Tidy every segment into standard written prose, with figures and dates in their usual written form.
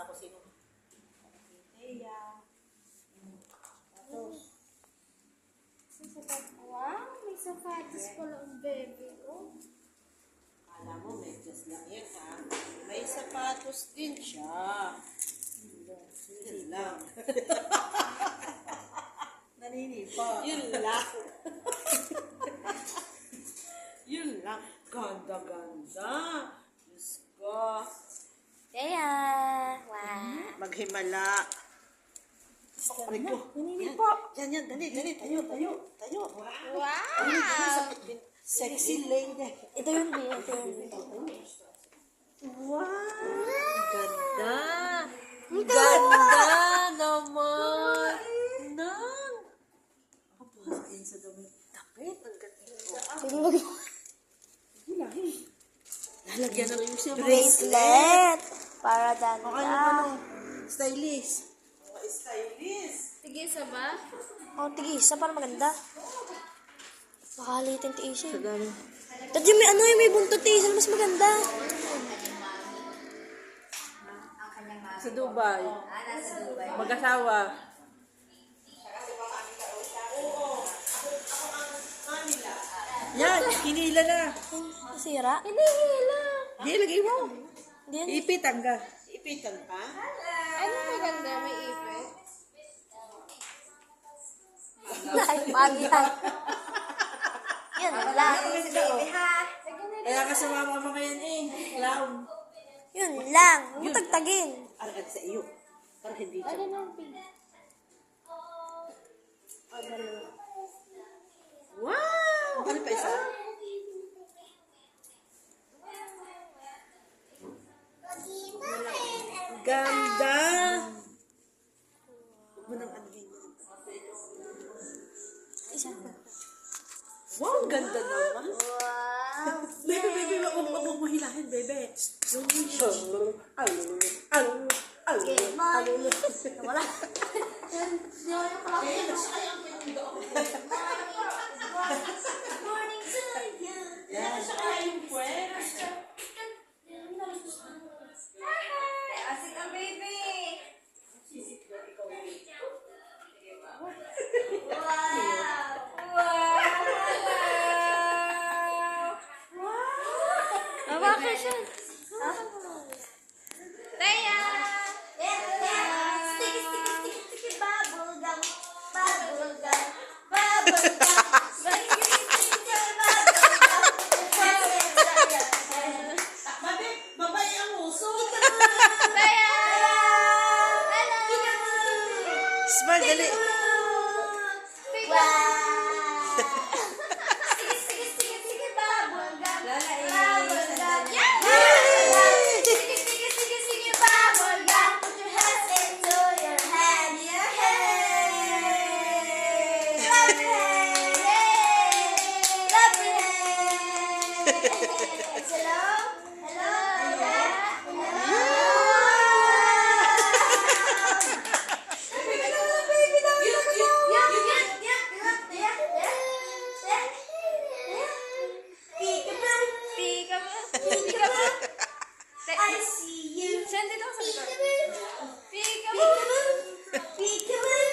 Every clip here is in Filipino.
ko sino. Teya. Tapos. Wow, may sapatos pala ang baby ko. Kala mo, medyas lang yan, ha? May sapatos din siya. Yun lang. Naninipa. Yun lang. Yun lang. Ganda-ganda. Diyos ko. Kaya, wow. Maghimala. Aray ko. Naninipa. Yan. Dali. Tayo. Wow. Sexy lady. Ito yun, B. Ito yun. Wow. Ganda. Ang Ganda naman. Nang. Ako pasakin sa damit. Tapit. Ang ganda. Pwede mag- Lalagyan na rin siya. bracelet. Para Okay na danda. Stylist. Stylist. Sige, isa ba? Oh, tige, isa para maganda. Makalitin ti isa. Dami. Dati yung may ano yung may buntot ti isa, mas maganda. Sa Dubai. Mag-asawa. Yan, hinila na. Nasira? Hinihila. Di, lagay mo. Hindi yan. Ipitan ka. Ipitan pa? Ano maganda? May ipit? Ay, bagyan. Yun lang. Kaya ka sa mama mo ngayon eh. Clown. Yun lang. Matagtagin. Aragad sa iyo. Para hindi siya. Wow! Ano pa isa? Ganda! Huwag mo nang ano ganyan. Isa. Wow, ang ganda naman. Wow. Bebe, wag mo hilahin, bebe. Wala. Morning to you. Asik ang baby. Bakit siya? Taya! Sticky, bubble gum, bubble gum, bubble gum. Babae ang uso. Taya! Hello! Smile, dali. Wow! Sticky, bubble gum, bubble gum. Sticky, bubble gum. Put your hands into your hand, your hand. Clap your hand. Clap your hands. Hello? Hello? I see you. Send it also. Peekaboo. Peekaboo.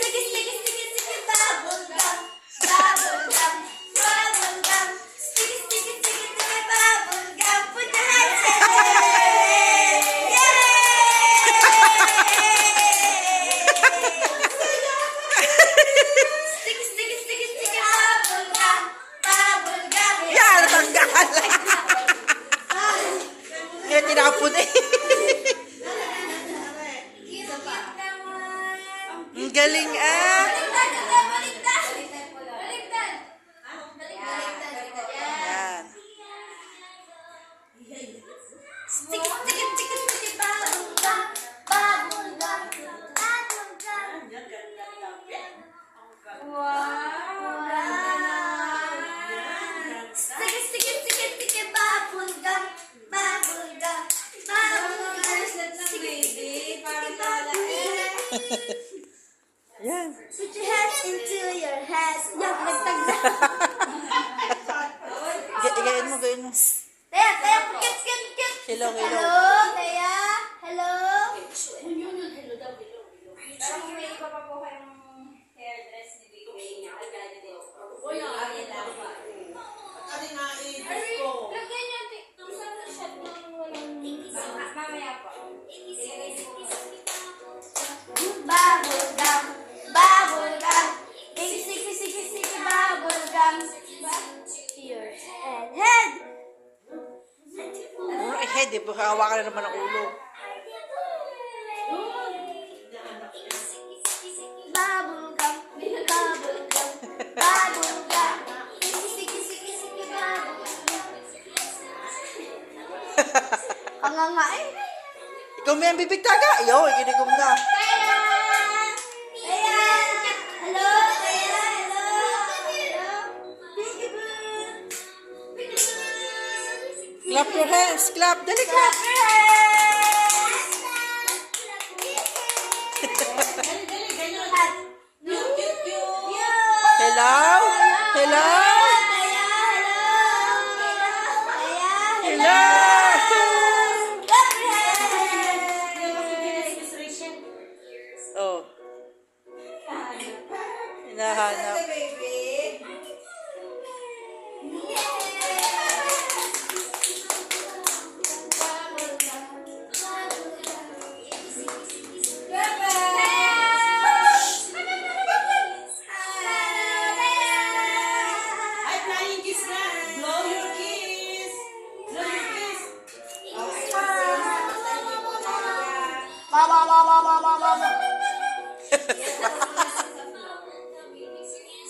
Sticky, bubble gum. Bubble gum. Bubble gum. Sticky, bubble gum. Put your hands in it. Sticky, bubble gum. Bubble gum. Yan, natanggal. Kaya tinapon eh. Ang galing ah. Yan. Sticky, bubble gum. Bubble gum. Bubble gum. Wow. Sticky, bubble gum. Bubble gum. Bubble gum. Sticky, bubble gum. Yan. Put your hands into your hands. Yan, nagtagda. Gayain mo. Taya, kit. Hello. Hello, Taya. Hello. Ay, di ba hawakan na naman ang ulo. Bubblegum, bubblegum, bubblegum. Sticky, sticky, sticky, bubblegum. Kanganga eh. Ikaw may ang bibig taga. Iyo, ikinigom na. Kaya! Kaya! Hello? Kaya! Hello? Hello? Peekaboo! Peekaboo! Clap your hands. Clap. Dali, Clap clap. your hands! Dali, dali, ganyan. Cute, cute, cute. Hello? Hello? Kaya! Hello? Kaya! Hello? Clap your hands! Miss Rachel. Oh. Hinahanap. Ay, flying kiss na. Blow your kiss. Blow your kiss. Mama, mama, mama, mama.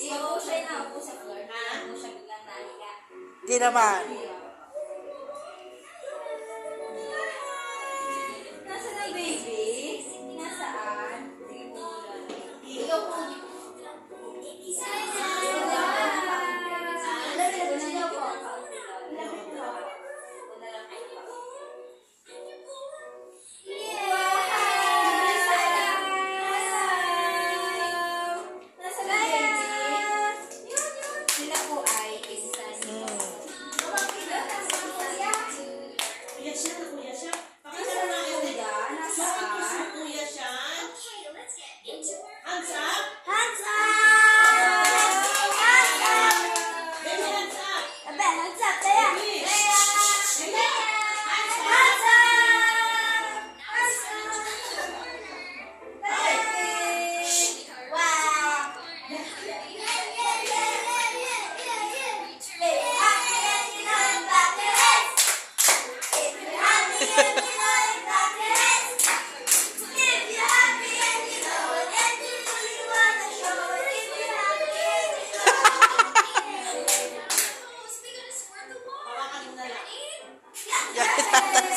I-motion na ako sa floor. I-motion lang nahiga. Di naman. Nasaan ang baby? Nasaan? Ikaw po. Sila po ay isang Kuya siya na, kuya siya. Pakita na natin. Kiss mo, kuya siya. Hands up. Hands up! Hands up! Baby, hands up. Abe, hands up, Taya! Baby. Taya! Baby. Hands up. Hands up! Hands up! Taya! Wow! If you're happy and you know it, clap your hands! If you're happy and you know it, clap your hands! If you're happy and you know it, and you really wanna show it, if you're happy and you know it. Hawakan mo na lang.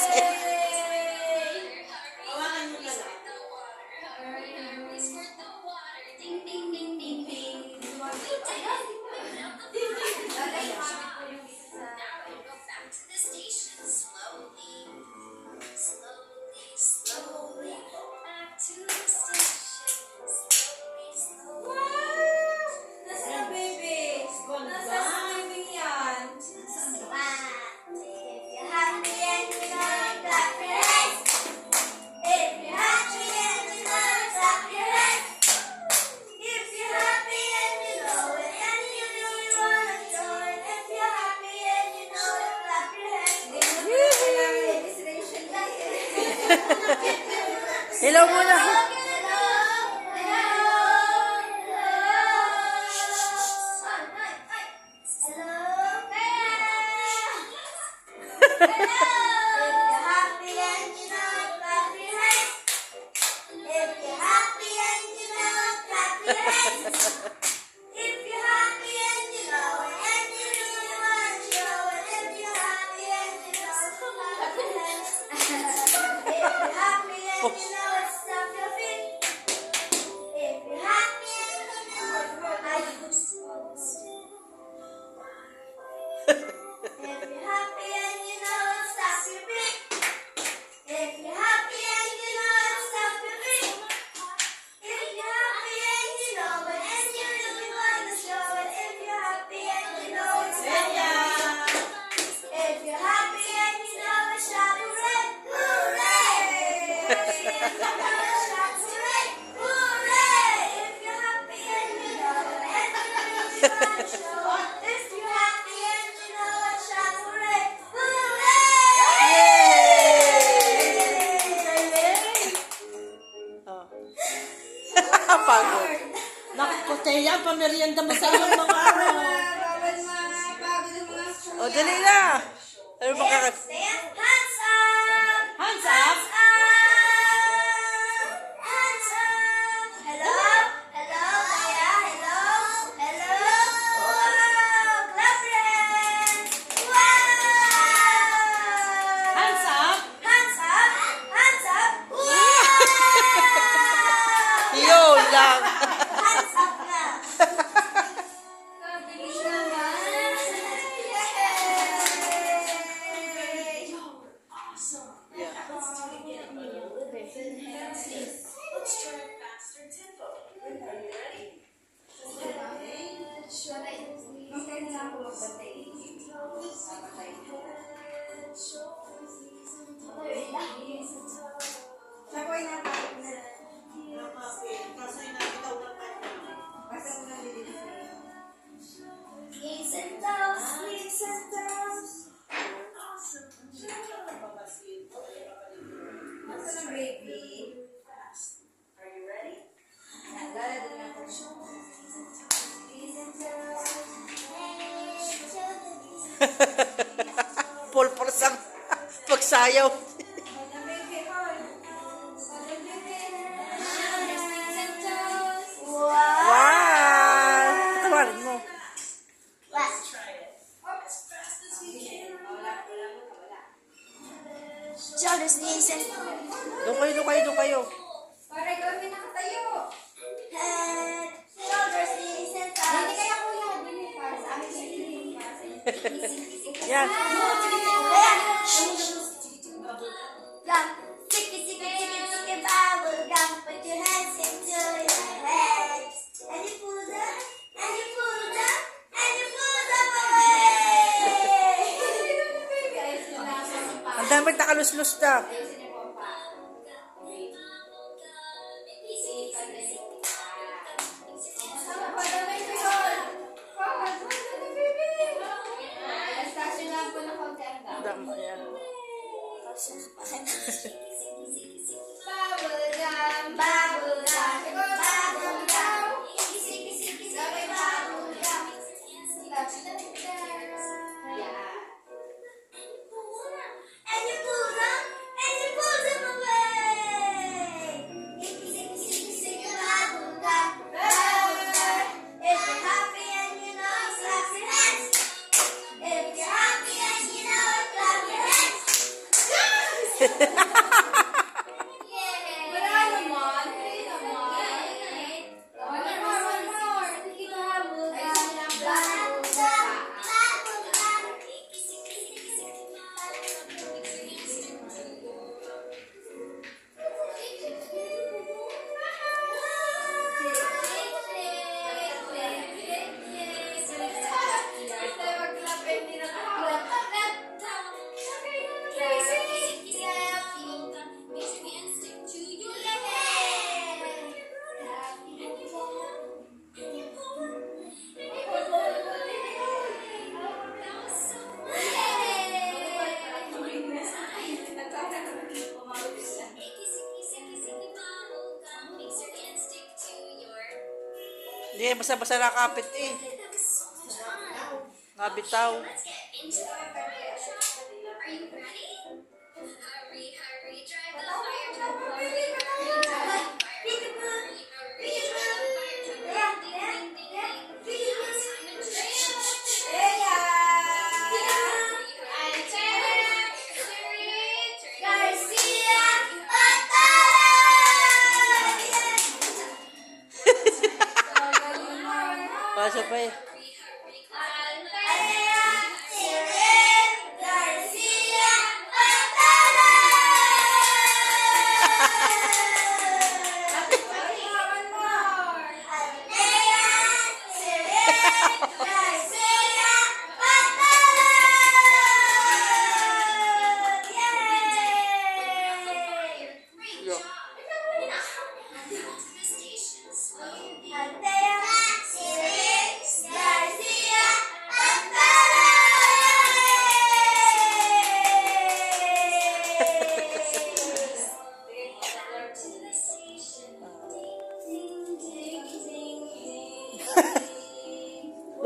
Yay! Hawakan mo na lang. Nasaan ang baby? Nasaan ang baby yan? If you're happy and you know it, clap your hands. If you're happy and you know it, clap your hands. If you're happy and you know it, and you really wanna show it. If you're happy and you know it, clap your hands. Hello muna. Pagod. Naku, Teya, pamerienda mo sa iyong mga ano. O, dali na. Ano ba Hands up! Pulpos ang pagsayaw. Wow! Tawarin mo. Shoulders, knees, and Doon kayo. para gawin nakatayo. Head, shoulders, knees, and toes. Hindi kaya kuya, hindi para sa amin siya, hindi para sa inyo. Yan. Ayan. Gum, sticky, sticky, sticky, sticky, bubble gum. Put your hands into your head. And you pull them, and you pull them, and you pull them away. Ang dami nakaluslus na. Dami yan. Bubblegum, bubblegum, bubblegum. Sticky, sticky, sticky, bubblegum. Yeah. And you pull them, and you pull them away. Sticky, sticky, sticky, sticky, bubblegum, bubblegum. If you're happy and you know it, clap your hands. If you're happy and you know it, clap your hands. Wala naman. Hindi naman. One more. Hindi, basta-basta nakapit eh. Nabitaw. Are you ready? Hurry, hurry, drive the fire truck. Peekaboo, peekaboo. Garcia, Pasok pa eh.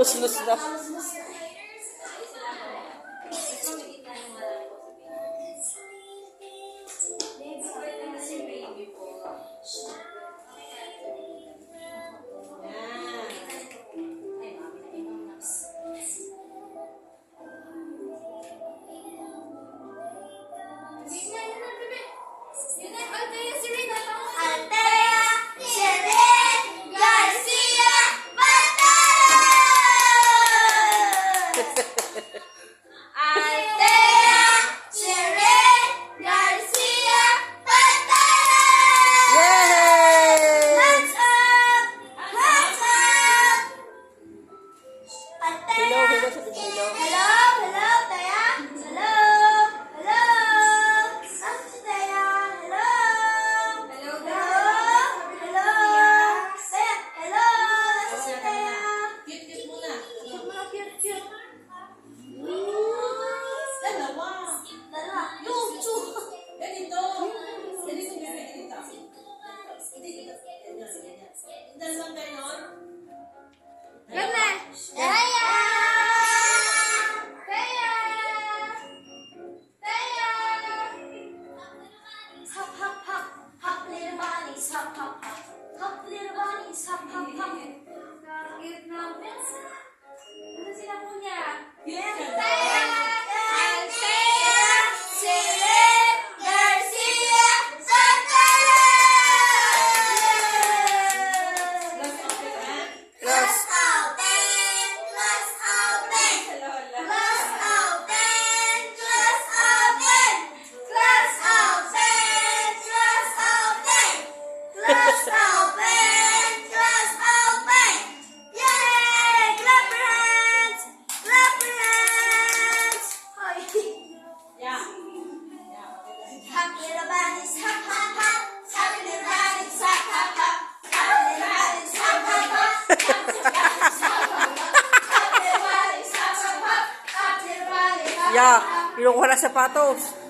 Lus-lus na. Garcia, Hello, hello, Taya. Hello, hello. Nasaan si Taya? Hello. Hello, hello. Taya, hello. Nasaan si Taya? Cute muna. Cute mga cute. Dalawa. Dalawa. Yuchu. Ganito. Ganito. Ganito. Dalawang ganon. Gana. Taya. Taya. Taya. Hop, hop, hop. Hop, little bunnies. Hop, hop, hop. Hop, little bunnies. Hop, hop, hop. Cute naman. Ano sila po niya? Taya. Althea. Celine. Garcia. Santana. Yes. Class open. Class open. Class open. Class open. Class open. Class open. Class open. Class open. Yay! Clap your hands. Clap your hands. Hoy. Yeah. Hop little bunnies, hop hop hop. Hop little bunnies, hop hop hop. Hop little bunnies, hop hop hop. Hop little bunnies, hop hop hop. Hop little bunnies, hop hop hop. Hop little bunnies, hop hop hop. Yeah, kinukuha na sapatos.